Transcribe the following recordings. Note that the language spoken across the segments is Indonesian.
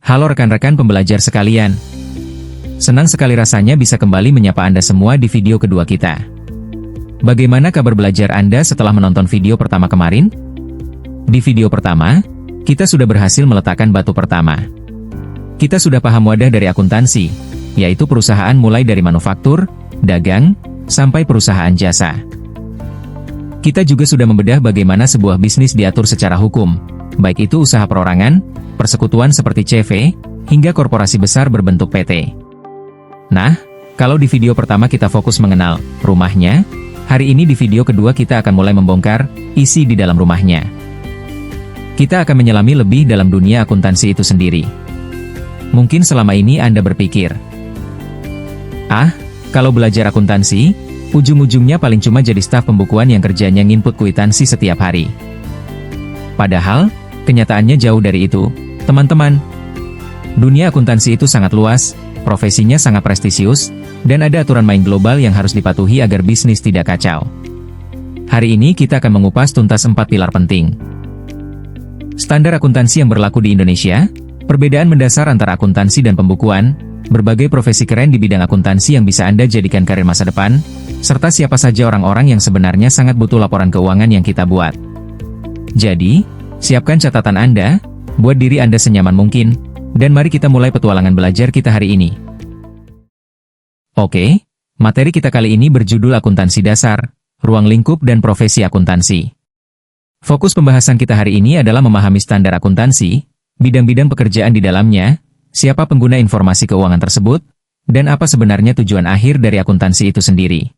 Halo rekan-rekan pembelajar sekalian. Senang sekali rasanya bisa kembali menyapa Anda semua di video kedua kita. Bagaimana kabar belajar Anda setelah menonton video pertama kemarin? Di video pertama, kita sudah berhasil meletakkan batu pertama. Kita sudah paham wadah dari akuntansi, yaitu perusahaan mulai dari manufaktur, dagang, sampai perusahaan jasa. Kita juga sudah membedah bagaimana sebuah bisnis diatur secara hukum, baik itu usaha perorangan, persekutuan seperti CV, hingga korporasi besar berbentuk PT. Nah, kalau di video pertama kita fokus mengenal rumahnya, hari ini di video kedua kita akan mulai membongkar isi di dalam rumahnya. Kita akan menyelami lebih dalam dunia akuntansi itu sendiri. Mungkin selama ini Anda berpikir, kalau belajar akuntansi, ujung-ujungnya paling cuma jadi staf pembukuan yang kerjanya nginput kwitansi setiap hari. Padahal, kenyataannya jauh dari itu, teman-teman. Dunia akuntansi itu sangat luas, profesinya sangat prestisius, dan ada aturan main global yang harus dipatuhi agar bisnis tidak kacau. Hari ini kita akan mengupas tuntas 4 pilar penting. Standar akuntansi yang berlaku di Indonesia, perbedaan mendasar antara akuntansi dan pembukuan, berbagai profesi keren di bidang akuntansi yang bisa Anda jadikan karir masa depan, serta siapa saja orang-orang yang sebenarnya sangat butuh laporan keuangan yang kita buat. Jadi, siapkan catatan Anda, buat diri Anda senyaman mungkin, dan mari kita mulai petualangan belajar kita hari ini. Oke, materi kita kali ini berjudul Akuntansi Dasar, Ruang Lingkup dan Profesi Akuntansi. Fokus pembahasan kita hari ini adalah memahami standar akuntansi, bidang-bidang pekerjaan di dalamnya, siapa pengguna informasi keuangan tersebut, dan apa sebenarnya tujuan akhir dari akuntansi itu sendiri.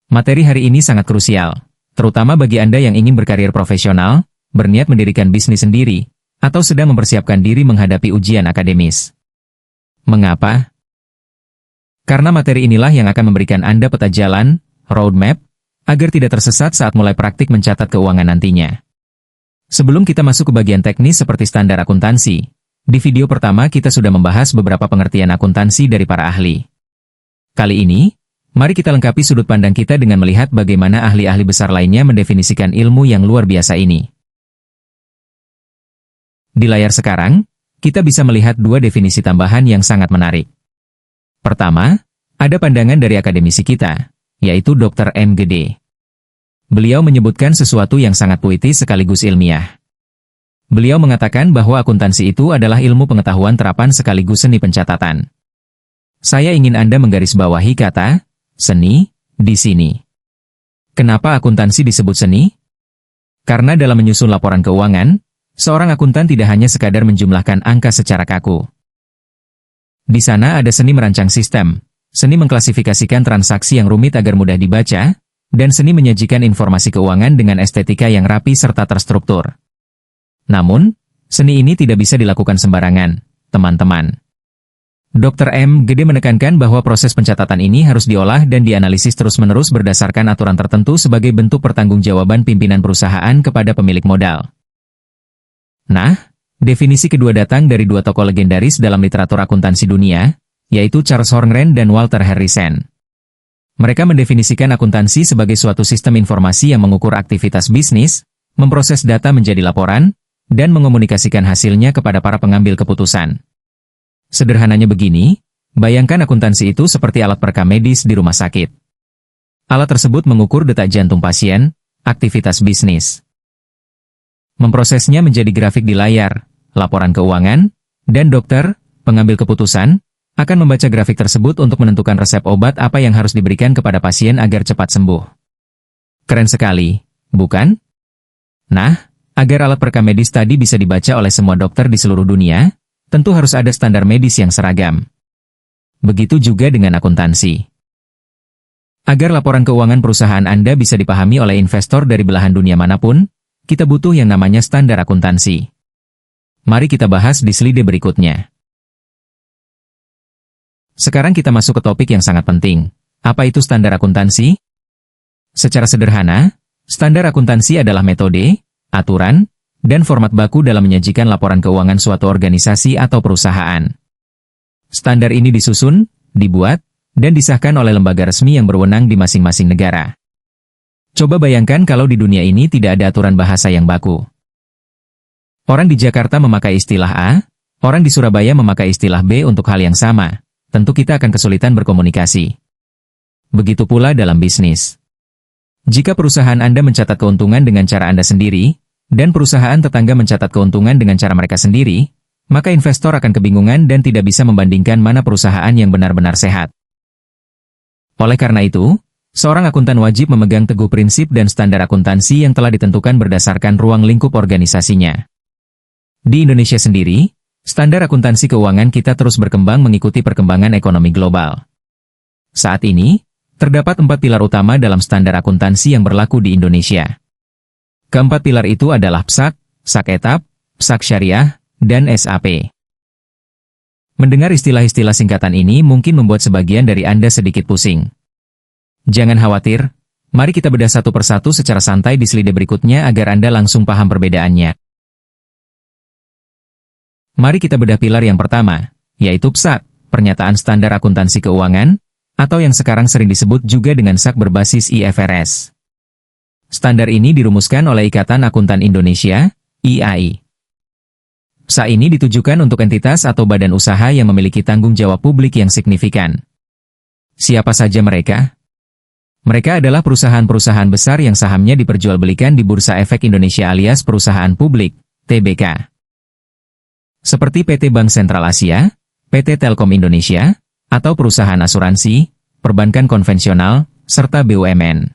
Materi hari ini sangat krusial, terutama bagi Anda yang ingin berkarir profesional, berniat mendirikan bisnis sendiri, atau sedang mempersiapkan diri menghadapi ujian akademis. Mengapa? Karena materi inilah yang akan memberikan Anda peta jalan, roadmap, agar tidak tersesat saat mulai praktik mencatat keuangan nantinya. Sebelum kita masuk ke bagian teknis seperti standar akuntansi, di video pertama kita sudah membahas beberapa pengertian akuntansi dari para ahli. Kali ini, mari kita lengkapi sudut pandang kita dengan melihat bagaimana ahli-ahli besar lainnya mendefinisikan ilmu yang luar biasa ini. Di layar sekarang, kita bisa melihat dua definisi tambahan yang sangat menarik. Pertama, ada pandangan dari akademisi kita, yaitu Dr. M. Gede. Beliau menyebutkan sesuatu yang sangat puitis sekaligus ilmiah. Beliau mengatakan bahwa akuntansi itu adalah ilmu pengetahuan terapan sekaligus seni pencatatan. Saya ingin Anda menggarisbawahi kata seni di sini. Kenapa akuntansi disebut seni? Karena dalam menyusun laporan keuangan, seorang akuntan tidak hanya sekadar menjumlahkan angka secara kaku. Di sana ada seni merancang sistem, seni mengklasifikasikan transaksi yang rumit agar mudah dibaca, dan seni menyajikan informasi keuangan dengan estetika yang rapi serta terstruktur. Namun, seni ini tidak bisa dilakukan sembarangan, teman-teman. Dr. M. Gede menekankan bahwa proses pencatatan ini harus diolah dan dianalisis terus-menerus berdasarkan aturan tertentu sebagai bentuk pertanggungjawaban pimpinan perusahaan kepada pemilik modal. Nah, definisi kedua datang dari dua tokoh legendaris dalam literatur akuntansi dunia, yaitu Charles Horngren dan Walter Harrison. Mereka mendefinisikan akuntansi sebagai suatu sistem informasi yang mengukur aktivitas bisnis, memproses data menjadi laporan, dan mengomunikasikan hasilnya kepada para pengambil keputusan. Sederhananya begini, bayangkan akuntansi itu seperti alat perekam medis di rumah sakit. Alat tersebut mengukur detak jantung pasien, aktivitas bisnis. Memprosesnya menjadi grafik di layar, laporan keuangan, dan dokter, pengambil keputusan, akan membaca grafik tersebut untuk menentukan resep obat apa yang harus diberikan kepada pasien agar cepat sembuh. Keren sekali, bukan? Nah, agar alat perekam medis tadi bisa dibaca oleh semua dokter di seluruh dunia, tentu harus ada standar medis yang seragam. Begitu juga dengan akuntansi. Agar laporan keuangan perusahaan Anda bisa dipahami oleh investor dari belahan dunia manapun, kita butuh yang namanya standar akuntansi. Mari kita bahas di slide berikutnya. Sekarang kita masuk ke topik yang sangat penting. Apa itu standar akuntansi? Secara sederhana, standar akuntansi adalah metode, aturan, dan format baku dalam menyajikan laporan keuangan suatu organisasi atau perusahaan. Standar ini disusun, dibuat, dan disahkan oleh lembaga resmi yang berwenang di masing-masing negara. Coba bayangkan kalau di dunia ini tidak ada aturan bahasa yang baku. Orang di Jakarta memakai istilah A, Orang di Surabaya memakai istilah B untuk hal yang sama, tentu kita akan kesulitan berkomunikasi. Begitu pula dalam bisnis. Jika perusahaan Anda mencatat keuntungan dengan cara Anda sendiri, dan perusahaan tetangga mencatat keuntungan dengan cara mereka sendiri, maka investor akan kebingungan dan tidak bisa membandingkan mana perusahaan yang benar-benar sehat. Oleh karena itu, seorang akuntan wajib memegang teguh prinsip dan standar akuntansi yang telah ditentukan berdasarkan ruang lingkup organisasinya. Di Indonesia sendiri, standar akuntansi keuangan kita terus berkembang mengikuti perkembangan ekonomi global. Saat ini, terdapat 4 pilar utama dalam standar akuntansi yang berlaku di Indonesia. Keempat pilar itu adalah PSAK, SAK-ETAP, PSAK Syariah, dan SAP. Mendengar istilah-istilah singkatan ini mungkin membuat sebagian dari Anda sedikit pusing. Jangan khawatir, mari kita bedah satu persatu secara santai di slide berikutnya agar Anda langsung paham perbedaannya. Mari kita bedah pilar yang pertama, yaitu PSAK, Pernyataan Standar Akuntansi Keuangan, atau yang sekarang sering disebut juga dengan SAK berbasis IFRS. Standar ini dirumuskan oleh Ikatan Akuntan Indonesia, IAI. PSAK ini ditujukan untuk entitas atau badan usaha yang memiliki tanggung jawab publik yang signifikan. Siapa saja mereka? Mereka adalah perusahaan-perusahaan besar yang sahamnya diperjualbelikan di Bursa Efek Indonesia alias Perusahaan Publik, TBK. Seperti PT Bank Sentral Asia, PT Telkom Indonesia, atau perusahaan asuransi, perbankan konvensional, serta BUMN.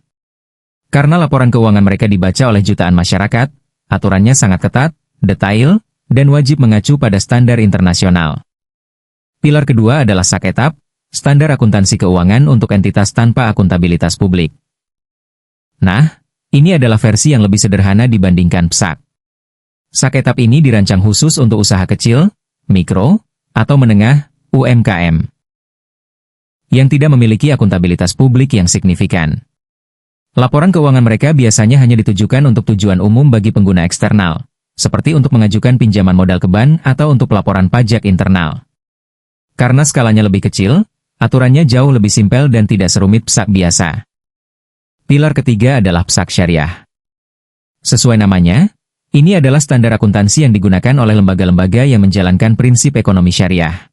Karena laporan keuangan mereka dibaca oleh jutaan masyarakat, aturannya sangat ketat, detail, dan wajib mengacu pada standar internasional. Pilar kedua adalah SAK-ETAP, Standar Akuntansi Keuangan untuk entitas tanpa akuntabilitas publik. Nah, ini adalah versi yang lebih sederhana dibandingkan PSAK. SAK-ETAP ini dirancang khusus untuk usaha kecil, mikro, atau menengah, UMKM, yang tidak memiliki akuntabilitas publik yang signifikan. Laporan keuangan mereka biasanya hanya ditujukan untuk tujuan umum bagi pengguna eksternal, seperti untuk mengajukan pinjaman modal ke bank atau untuk pelaporan pajak internal. Karena skalanya lebih kecil, aturannya jauh lebih simpel dan tidak serumit PSAK biasa. Pilar ketiga adalah PSAK Syariah. Sesuai namanya, ini adalah standar akuntansi yang digunakan oleh lembaga-lembaga yang menjalankan prinsip ekonomi syariah.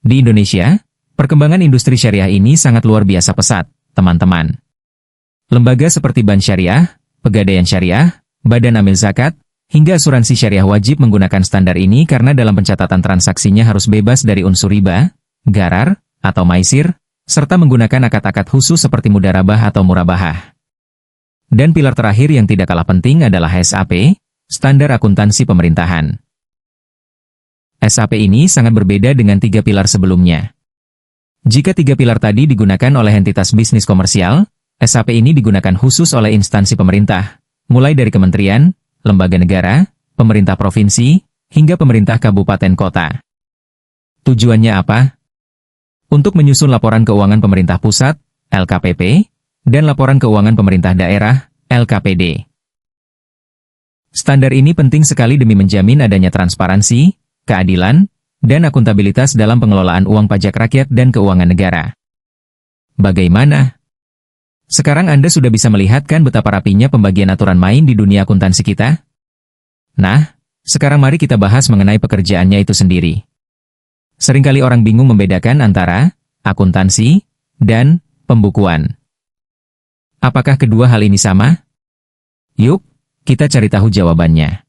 Di Indonesia, perkembangan industri syariah ini sangat luar biasa pesat, teman-teman. Lembaga seperti Bank Syariah, Pegadaian Syariah, Badan Amil Zakat, hingga asuransi syariah wajib menggunakan standar ini karena dalam pencatatan transaksinya harus bebas dari unsur riba, gharar, atau maisir, serta menggunakan akad-akad khusus seperti mudarabah atau murabahah. Dan pilar terakhir yang tidak kalah penting adalah SAP, Standar Akuntansi Pemerintahan. SAP ini sangat berbeda dengan 3 pilar sebelumnya. Jika 3 pilar tadi digunakan oleh entitas bisnis komersial, SAP ini digunakan khusus oleh instansi pemerintah, mulai dari kementerian, lembaga negara, pemerintah provinsi, hingga pemerintah kabupaten kota. Tujuannya apa? Untuk menyusun laporan keuangan pemerintah pusat, LKPP, dan laporan keuangan pemerintah daerah, LKPD. Standar ini penting sekali demi menjamin adanya transparansi, keadilan, dan akuntabilitas dalam pengelolaan uang pajak rakyat dan keuangan negara. Bagaimana? Sekarang Anda sudah bisa melihat kan betapa rapinya pembagian aturan main di dunia akuntansi kita? Nah, sekarang mari kita bahas mengenai pekerjaannya itu sendiri. Seringkali orang bingung membedakan antara akuntansi dan pembukuan. Apakah kedua hal ini sama? Yuk, kita cari tahu jawabannya.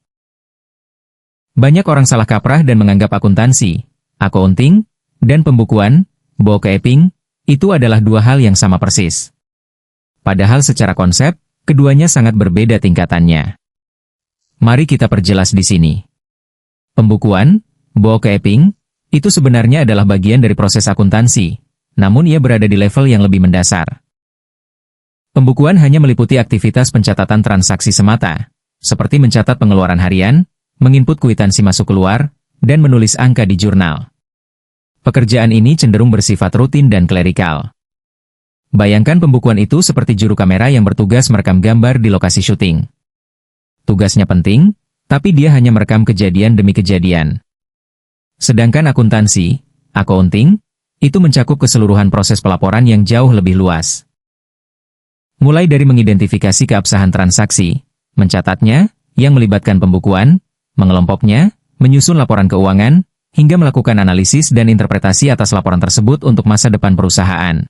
Banyak orang salah kaprah dan menganggap akuntansi, accounting, dan pembukuan, bookkeeping, itu adalah dua hal yang sama persis. Padahal secara konsep, keduanya sangat berbeda tingkatannya. Mari kita perjelas di sini. Pembukuan, bookkeeping, itu sebenarnya adalah bagian dari proses akuntansi, namun ia berada di level yang lebih mendasar. Pembukuan hanya meliputi aktivitas pencatatan transaksi semata, seperti mencatat pengeluaran harian, menginput kwitansi masuk keluar, dan menulis angka di jurnal. Pekerjaan ini cenderung bersifat rutin dan klerikal. Bayangkan pembukuan itu seperti juru kamera yang bertugas merekam gambar di lokasi syuting. Tugasnya penting, tapi dia hanya merekam kejadian demi kejadian. Sedangkan akuntansi, accounting, itu mencakup keseluruhan proses pelaporan yang jauh lebih luas. Mulai dari mengidentifikasi keabsahan transaksi, mencatatnya, yang melibatkan pembukuan, mengelompoknya, menyusun laporan keuangan, hingga melakukan analisis dan interpretasi atas laporan tersebut untuk masa depan perusahaan.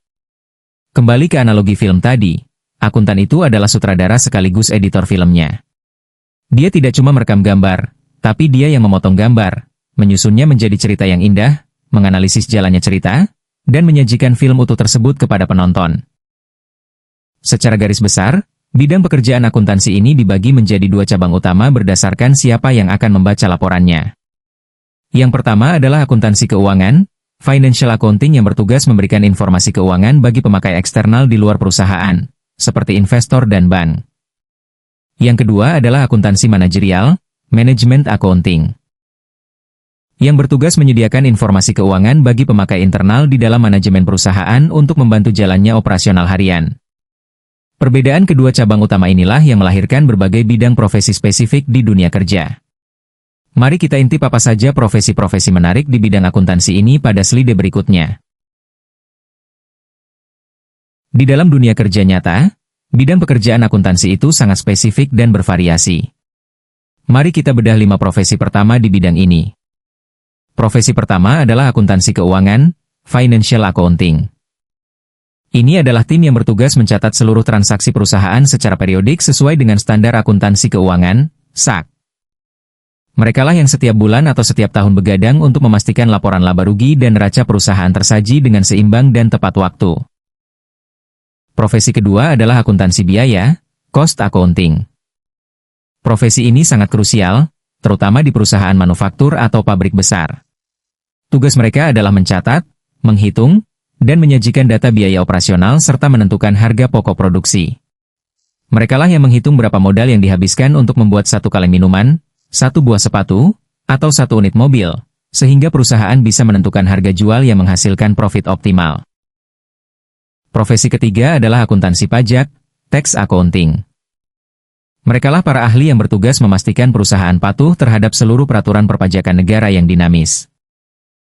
Kembali ke analogi film tadi, akuntan itu adalah sutradara sekaligus editor filmnya. Dia tidak cuma merekam gambar, tapi dia yang memotong gambar, menyusunnya menjadi cerita yang indah, menganalisis jalannya cerita, dan menyajikan film utuh tersebut kepada penonton. Secara garis besar, bidang pekerjaan akuntansi ini dibagi menjadi dua cabang utama berdasarkan siapa yang akan membaca laporannya. Yang pertama adalah akuntansi keuangan, financial accounting yang bertugas memberikan informasi keuangan bagi pemakai eksternal di luar perusahaan, seperti investor dan bank. Yang kedua adalah akuntansi manajerial, management accounting, yang bertugas menyediakan informasi keuangan bagi pemakai internal di dalam manajemen perusahaan untuk membantu jalannya operasional harian. Perbedaan kedua cabang utama inilah yang melahirkan berbagai bidang profesi spesifik di dunia kerja. Mari kita intip apa saja profesi-profesi menarik di bidang akuntansi ini pada slide berikutnya. Di dalam dunia kerja nyata, bidang pekerjaan akuntansi itu sangat spesifik dan bervariasi. Mari kita bedah 5 profesi pertama di bidang ini. Profesi pertama adalah akuntansi keuangan, financial accounting. Ini adalah tim yang bertugas mencatat seluruh transaksi perusahaan secara periodik sesuai dengan standar akuntansi keuangan, SAK. Merekalah yang setiap bulan atau setiap tahun begadang untuk memastikan laporan laba rugi dan neraca perusahaan tersaji dengan seimbang dan tepat waktu. Profesi kedua adalah akuntansi biaya, cost accounting. Profesi ini sangat krusial, terutama di perusahaan manufaktur atau pabrik besar. Tugas mereka adalah mencatat, menghitung, dan menyajikan data biaya operasional serta menentukan harga pokok produksi. Merekalah yang menghitung berapa modal yang dihabiskan untuk membuat satu kaleng minuman, satu buah sepatu, atau satu unit mobil, sehingga perusahaan bisa menentukan harga jual yang menghasilkan profit optimal. Profesi ketiga adalah akuntansi pajak, tax accounting. Merekalah para ahli yang bertugas memastikan perusahaan patuh terhadap seluruh peraturan perpajakan negara yang dinamis.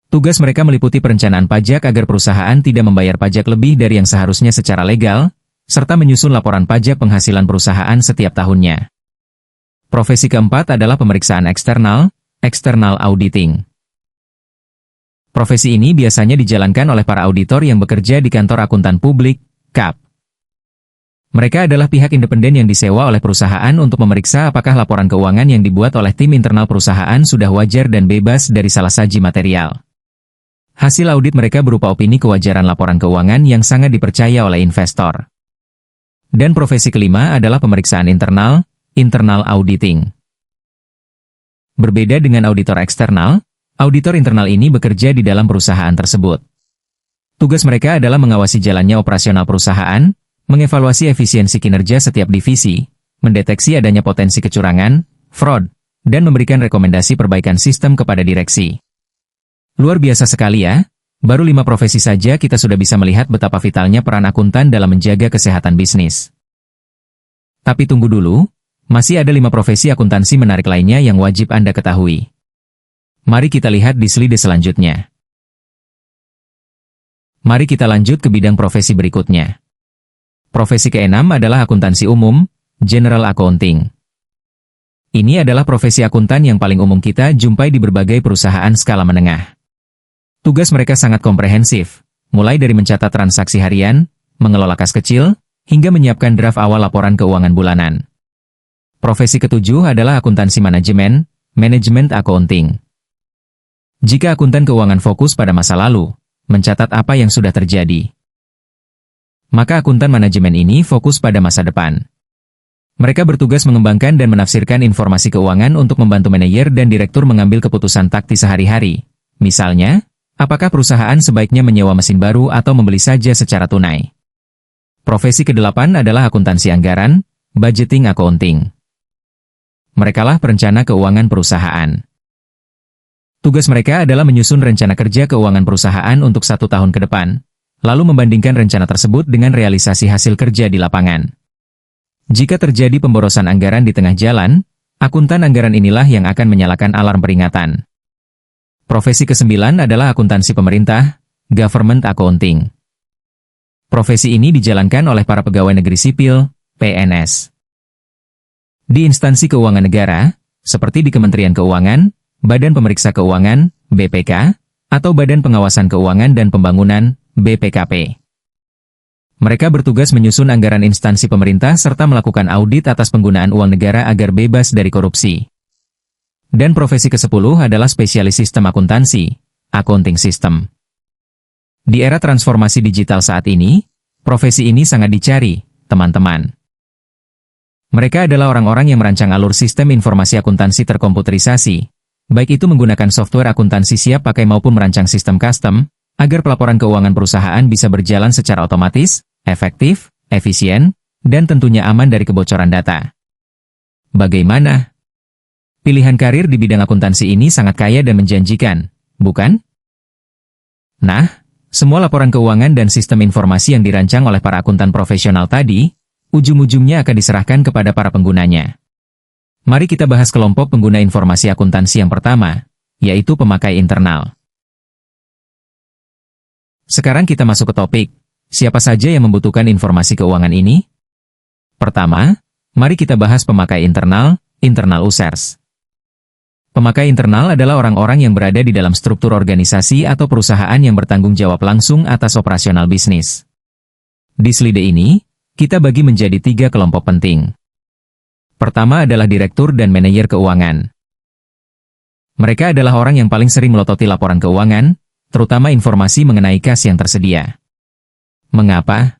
Tugas mereka meliputi perencanaan pajak agar perusahaan tidak membayar pajak lebih dari yang seharusnya secara legal, serta menyusun laporan pajak penghasilan perusahaan setiap tahunnya. Profesi keempat adalah pemeriksaan eksternal, external auditing. Profesi ini biasanya dijalankan oleh para auditor yang bekerja di kantor akuntan publik, KAP. Mereka adalah pihak independen yang disewa oleh perusahaan untuk memeriksa apakah laporan keuangan yang dibuat oleh tim internal perusahaan sudah wajar dan bebas dari salah saji material. Hasil audit mereka berupa opini kewajaran laporan keuangan yang sangat dipercaya oleh investor. Dan profesi kelima adalah pemeriksaan internal, internal auditing. Berbeda dengan auditor eksternal, auditor internal ini bekerja di dalam perusahaan tersebut. Tugas mereka adalah mengawasi jalannya operasional perusahaan, mengevaluasi efisiensi kinerja setiap divisi, mendeteksi adanya potensi kecurangan, fraud, dan memberikan rekomendasi perbaikan sistem kepada direksi. Luar biasa sekali ya, baru 5 profesi saja kita sudah bisa melihat betapa vitalnya peran akuntan dalam menjaga kesehatan bisnis. Tapi tunggu dulu, masih ada 5 profesi akuntansi menarik lainnya yang wajib Anda ketahui. Mari kita lihat di slide selanjutnya. Mari kita lanjut ke bidang profesi berikutnya. Profesi keenam adalah akuntansi umum, general accounting. Ini adalah profesi akuntan yang paling umum kita jumpai di berbagai perusahaan skala menengah. Tugas mereka sangat komprehensif, mulai dari mencatat transaksi harian, mengelola kas kecil, hingga menyiapkan draft awal laporan keuangan bulanan. Profesi ketujuh adalah akuntansi manajemen, management accounting. Jika akuntan keuangan fokus pada masa lalu, mencatat apa yang sudah terjadi, maka akuntan manajemen ini fokus pada masa depan. Mereka bertugas mengembangkan dan menafsirkan informasi keuangan untuk membantu manajer dan direktur mengambil keputusan taktis sehari-hari. Misalnya, apakah perusahaan sebaiknya menyewa mesin baru atau membeli saja secara tunai? Profesi ke-8 adalah akuntansi anggaran, budgeting accounting. Merekalah perencana keuangan perusahaan. Tugas mereka adalah menyusun rencana kerja keuangan perusahaan untuk 1 tahun ke depan, lalu membandingkan rencana tersebut dengan realisasi hasil kerja di lapangan. Jika terjadi pemborosan anggaran di tengah jalan, akuntan anggaran inilah yang akan menyalakan alarm peringatan. Profesi ke-9 adalah akuntansi pemerintah, government accounting. Profesi ini dijalankan oleh para pegawai negeri sipil, PNS. Di instansi keuangan negara, seperti di Kementerian Keuangan, Badan Pemeriksa Keuangan, BPK, atau Badan Pengawasan Keuangan dan Pembangunan, BPKP. Mereka bertugas menyusun anggaran instansi pemerintah serta melakukan audit atas penggunaan uang negara agar bebas dari korupsi. Dan profesi ke-10 adalah spesialis sistem akuntansi, accounting system. Di era transformasi digital saat ini, profesi ini sangat dicari, teman-teman. Mereka adalah orang-orang yang merancang alur sistem informasi akuntansi terkomputerisasi, baik itu menggunakan software akuntansi siap pakai maupun merancang sistem custom, agar pelaporan keuangan perusahaan bisa berjalan secara otomatis, efektif, efisien, dan tentunya aman dari kebocoran data. Bagaimana? Pilihan karir di bidang akuntansi ini sangat kaya dan menjanjikan, bukan? Nah, semua laporan keuangan dan sistem informasi yang dirancang oleh para akuntan profesional tadi, ujung-ujungnya akan diserahkan kepada para penggunanya. Mari kita bahas kelompok pengguna informasi akuntansi yang pertama, yaitu pemakai internal. Sekarang kita masuk ke topik, siapa saja yang membutuhkan informasi keuangan ini? Pertama, mari kita bahas pemakai internal, internal users. Pemakai internal adalah orang-orang yang berada di dalam struktur organisasi atau perusahaan yang bertanggung jawab langsung atas operasional bisnis. Di slide ini, kita bagi menjadi 3 kelompok penting. Pertama adalah direktur dan manajer keuangan. Mereka adalah orang yang paling sering melototi laporan keuangan, terutama informasi mengenai kas yang tersedia. Mengapa?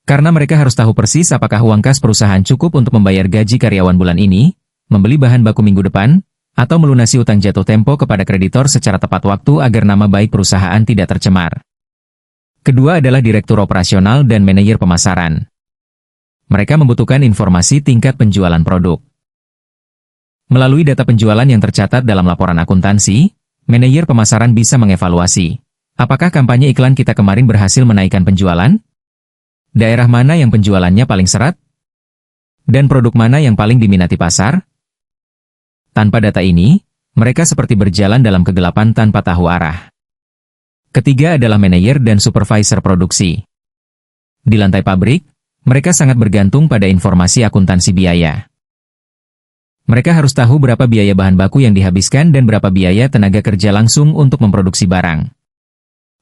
Karena mereka harus tahu persis apakah uang kas perusahaan cukup untuk membayar gaji karyawan bulan ini, membeli bahan baku minggu depan, atau melunasi utang jatuh tempo kepada kreditor secara tepat waktu agar nama baik perusahaan tidak tercemar. Kedua adalah direktur operasional dan manajer pemasaran. Mereka membutuhkan informasi tingkat penjualan produk. Melalui data penjualan yang tercatat dalam laporan akuntansi, manajer pemasaran bisa mengevaluasi, apakah kampanye iklan kita kemarin berhasil menaikkan penjualan? Daerah mana yang penjualannya paling seret? Dan produk mana yang paling diminati pasar? Tanpa data ini, mereka seperti berjalan dalam kegelapan tanpa tahu arah. Ketiga adalah manajer dan supervisor produksi. Di lantai pabrik, mereka sangat bergantung pada informasi akuntansi biaya. Mereka harus tahu berapa biaya bahan baku yang dihabiskan dan berapa biaya tenaga kerja langsung untuk memproduksi barang.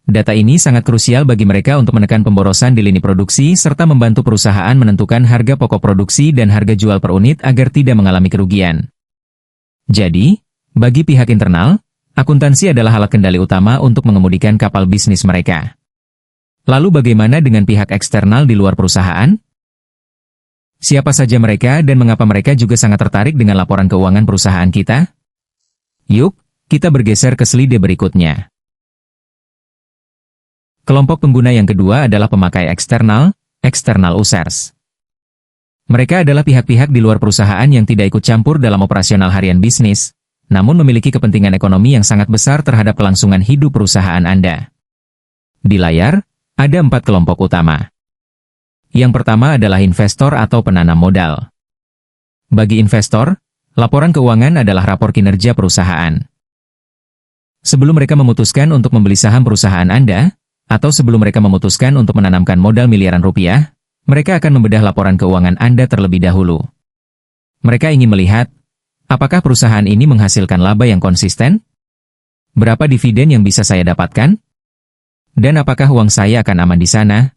Data ini sangat krusial bagi mereka untuk menekan pemborosan di lini produksi serta membantu perusahaan menentukan harga pokok produksi dan harga jual per unit agar tidak mengalami kerugian. Jadi, bagi pihak internal, akuntansi adalah alat kendali utama untuk mengemudikan kapal bisnis mereka. Lalu bagaimana dengan pihak eksternal di luar perusahaan? Siapa saja mereka dan mengapa mereka juga sangat tertarik dengan laporan keuangan perusahaan kita? Yuk, kita bergeser ke slide berikutnya. Kelompok pengguna yang kedua adalah pemakai eksternal, external users. Mereka adalah pihak-pihak di luar perusahaan yang tidak ikut campur dalam operasional harian bisnis, namun memiliki kepentingan ekonomi yang sangat besar terhadap kelangsungan hidup perusahaan Anda. Di layar, ada 4 kelompok utama. Yang pertama adalah investor atau penanam modal. Bagi investor, laporan keuangan adalah rapor kinerja perusahaan. Sebelum mereka memutuskan untuk membeli saham perusahaan Anda, atau sebelum mereka memutuskan untuk menanamkan modal miliaran rupiah, mereka akan membedah laporan keuangan Anda terlebih dahulu. Mereka ingin melihat, apakah perusahaan ini menghasilkan laba yang konsisten? Berapa dividen yang bisa saya dapatkan? Dan apakah uang saya akan aman di sana?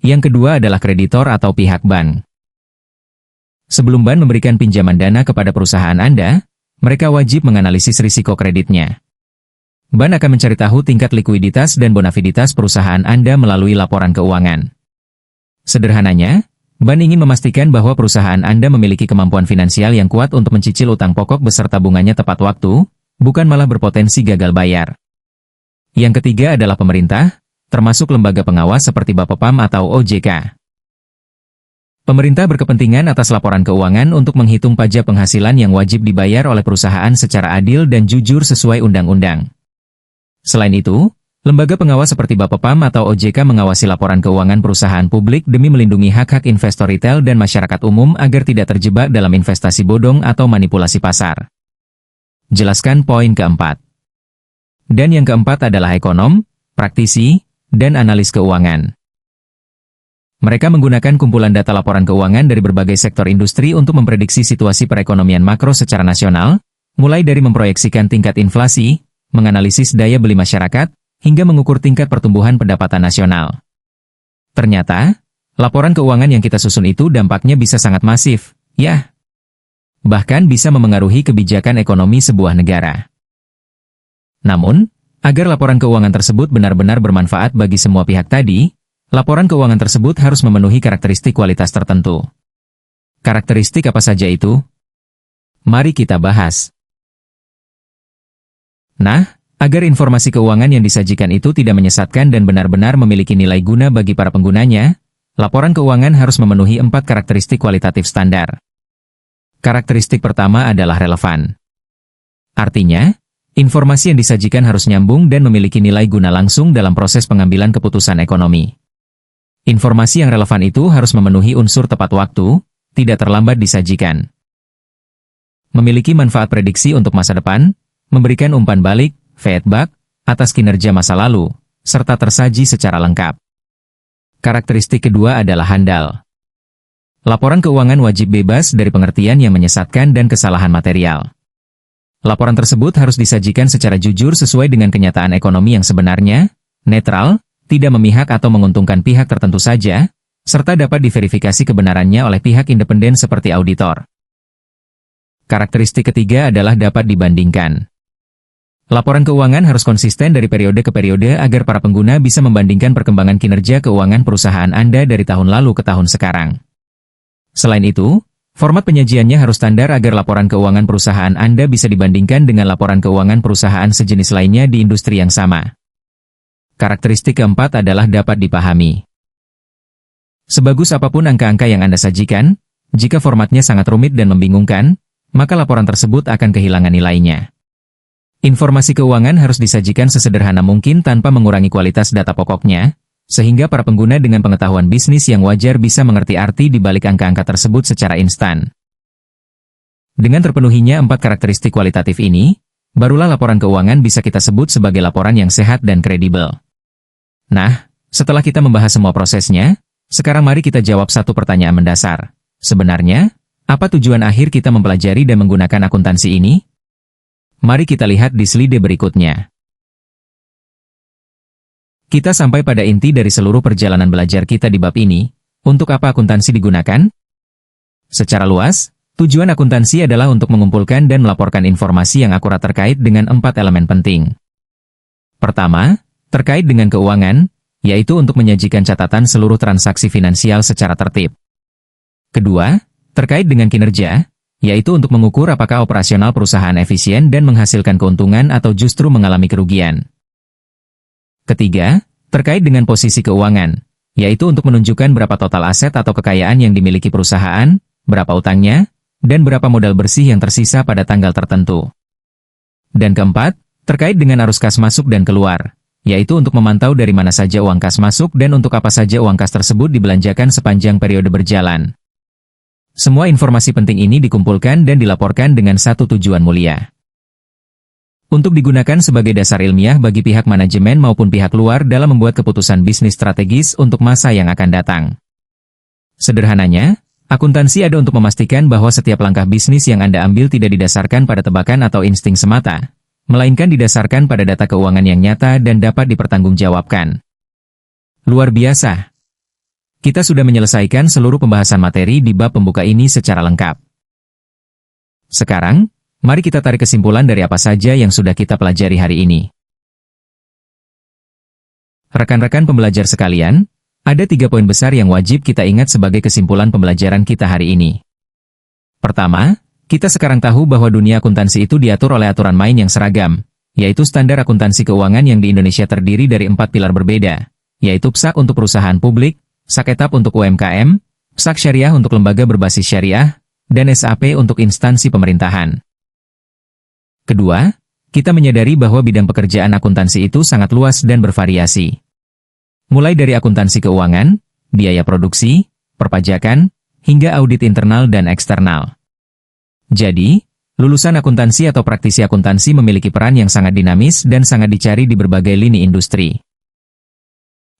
Yang kedua adalah kreditor atau pihak bank. Sebelum bank memberikan pinjaman dana kepada perusahaan Anda, mereka wajib menganalisis risiko kreditnya. Bank akan mencari tahu tingkat likuiditas dan bonafiditas perusahaan Anda melalui laporan keuangan. Sederhananya, bank ingin memastikan bahwa perusahaan Anda memiliki kemampuan finansial yang kuat untuk mencicil utang pokok beserta bunganya tepat waktu, bukan malah berpotensi gagal bayar. Yang ketiga adalah pemerintah, termasuk lembaga pengawas seperti Bapepam atau OJK. Pemerintah berkepentingan atas laporan keuangan untuk menghitung pajak penghasilan yang wajib dibayar oleh perusahaan secara adil dan jujur sesuai undang-undang. Selain itu, lembaga pengawas seperti Bapepam atau OJK mengawasi laporan keuangan perusahaan publik demi melindungi hak-hak investor retail dan masyarakat umum agar tidak terjebak dalam investasi bodong atau manipulasi pasar. Jelaskan poin keempat. Dan yang keempat adalah ekonom, praktisi, dan analis keuangan. Mereka menggunakan kumpulan data laporan keuangan dari berbagai sektor industri untuk memprediksi situasi perekonomian makro secara nasional, mulai dari memproyeksikan tingkat inflasi, menganalisis daya beli masyarakat, hingga mengukur tingkat pertumbuhan pendapatan nasional. Ternyata, laporan keuangan yang kita susun itu dampaknya bisa sangat masif, ya. Bahkan bisa memengaruhi kebijakan ekonomi sebuah negara. Namun, agar laporan keuangan tersebut benar-benar bermanfaat bagi semua pihak tadi, laporan keuangan tersebut harus memenuhi karakteristik kualitas tertentu. Karakteristik apa saja itu? Mari kita bahas. Nah, agar informasi keuangan yang disajikan itu tidak menyesatkan dan benar-benar memiliki nilai guna bagi para penggunanya, laporan keuangan harus memenuhi 4 karakteristik kualitatif standar. Karakteristik pertama adalah relevan. Artinya, informasi yang disajikan harus nyambung dan memiliki nilai guna langsung dalam proses pengambilan keputusan ekonomi. Informasi yang relevan itu harus memenuhi unsur tepat waktu, tidak terlambat disajikan. Memiliki manfaat prediksi untuk masa depan, memberikan umpan balik, feedback, atas kinerja masa lalu, serta tersaji secara lengkap. Karakteristik kedua adalah handal. Laporan keuangan wajib bebas dari pengertian yang menyesatkan dan kesalahan material. Laporan tersebut harus disajikan secara jujur sesuai dengan kenyataan ekonomi yang sebenarnya, netral, tidak memihak atau menguntungkan pihak tertentu saja, serta dapat diverifikasi kebenarannya oleh pihak independen seperti auditor. Karakteristik ketiga adalah dapat dibandingkan. Laporan keuangan harus konsisten dari periode ke periode agar para pengguna bisa membandingkan perkembangan kinerja keuangan perusahaan Anda dari tahun lalu ke tahun sekarang. Selain itu, format penyajiannya harus standar agar laporan keuangan perusahaan Anda bisa dibandingkan dengan laporan keuangan perusahaan sejenis lainnya di industri yang sama. Karakteristik keempat adalah dapat dipahami. Sebagus apapun angka-angka yang Anda sajikan, jika formatnya sangat rumit dan membingungkan, maka laporan tersebut akan kehilangan nilainya. Informasi keuangan harus disajikan sesederhana mungkin tanpa mengurangi kualitas data pokoknya, sehingga para pengguna dengan pengetahuan bisnis yang wajar bisa mengerti arti di balik angka-angka tersebut secara instan. Dengan terpenuhinya 4 karakteristik kualitatif ini, barulah laporan keuangan bisa kita sebut sebagai laporan yang sehat dan kredibel. Nah, setelah kita membahas semua prosesnya, sekarang mari kita jawab satu pertanyaan mendasar. Sebenarnya, apa tujuan akhir kita mempelajari dan menggunakan akuntansi ini? Mari kita lihat di slide berikutnya. Kita sampai pada inti dari seluruh perjalanan belajar kita di bab ini. Untuk apa akuntansi digunakan? Secara luas, tujuan akuntansi adalah untuk mengumpulkan dan melaporkan informasi yang akurat terkait dengan 4 elemen penting. Pertama, terkait dengan keuangan, yaitu untuk menyajikan catatan seluruh transaksi finansial secara tertib. Kedua, terkait dengan kinerja, yaitu untuk mengukur apakah operasional perusahaan efisien dan menghasilkan keuntungan atau justru mengalami kerugian. Ketiga, terkait dengan posisi keuangan, yaitu untuk menunjukkan berapa total aset atau kekayaan yang dimiliki perusahaan, berapa utangnya, dan berapa modal bersih yang tersisa pada tanggal tertentu. Dan keempat, terkait dengan arus kas masuk dan keluar, yaitu untuk memantau dari mana saja uang kas masuk dan untuk apa saja uang kas tersebut dibelanjakan sepanjang periode berjalan. Semua informasi penting ini dikumpulkan dan dilaporkan dengan satu tujuan mulia. Untuk digunakan sebagai dasar ilmiah bagi pihak manajemen maupun pihak luar dalam membuat keputusan bisnis strategis untuk masa yang akan datang. Sederhananya, akuntansi ada untuk memastikan bahwa setiap langkah bisnis yang Anda ambil tidak didasarkan pada tebakan atau insting semata, melainkan didasarkan pada data keuangan yang nyata dan dapat dipertanggungjawabkan. Luar biasa! Kita sudah menyelesaikan seluruh pembahasan materi di bab pembuka ini secara lengkap. Sekarang, mari kita tarik kesimpulan dari apa saja yang sudah kita pelajari hari ini. Rekan-rekan pembelajar sekalian, ada 3 poin besar yang wajib kita ingat sebagai kesimpulan pembelajaran kita hari ini. Pertama, kita sekarang tahu bahwa dunia akuntansi itu diatur oleh aturan main yang seragam, yaitu standar akuntansi keuangan yang di Indonesia terdiri dari 4 pilar berbeda, yaitu PSAK untuk perusahaan publik, SAK-ETAP untuk UMKM, PSAK Syariah untuk lembaga berbasis syariah, dan SAP untuk instansi pemerintahan. Kedua, kita menyadari bahwa bidang pekerjaan akuntansi itu sangat luas dan bervariasi. Mulai dari akuntansi keuangan, biaya produksi, perpajakan, hingga audit internal dan eksternal. Jadi, lulusan akuntansi atau praktisi akuntansi memiliki peran yang sangat dinamis dan sangat dicari di berbagai lini industri.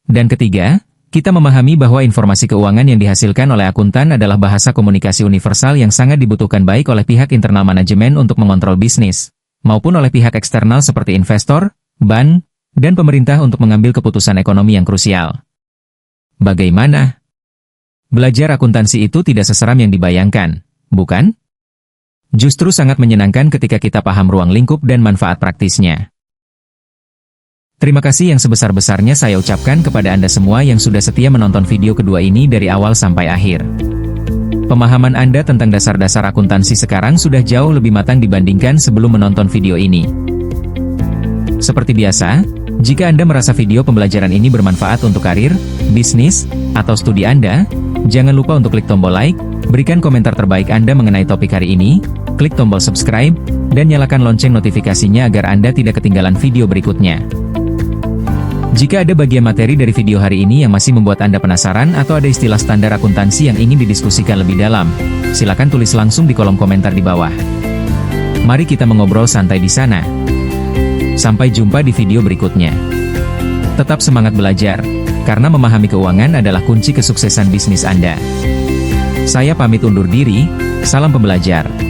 Dan ketiga, Kita memahami bahwa informasi keuangan yang dihasilkan oleh akuntan adalah bahasa komunikasi universal yang sangat dibutuhkan baik oleh pihak internal manajemen untuk mengontrol bisnis, maupun oleh pihak eksternal seperti investor, bank, dan pemerintah untuk mengambil keputusan ekonomi yang krusial. Bagaimana? Belajar akuntansi itu tidak seseram yang dibayangkan, bukan? Justru sangat menyenangkan ketika kita paham ruang lingkup dan manfaat praktisnya. Terima kasih yang sebesar-besarnya saya ucapkan kepada Anda semua yang sudah setia menonton video kedua ini dari awal sampai akhir. Pemahaman Anda tentang dasar-dasar akuntansi sekarang sudah jauh lebih matang dibandingkan sebelum menonton video ini. Seperti biasa, jika Anda merasa video pembelajaran ini bermanfaat untuk karir, bisnis, atau studi Anda, jangan lupa untuk klik tombol like, berikan komentar terbaik Anda mengenai topik hari ini, klik tombol subscribe, dan nyalakan lonceng notifikasinya agar Anda tidak ketinggalan video berikutnya. Jika ada bagian materi dari video hari ini yang masih membuat Anda penasaran atau ada istilah standar akuntansi yang ingin didiskusikan lebih dalam, silakan tulis langsung di kolom komentar di bawah. Mari kita mengobrol santai di sana. Sampai jumpa di video berikutnya. Tetap semangat belajar, karena memahami keuangan adalah kunci kesuksesan bisnis Anda. Saya pamit undur diri, salam pembelajar.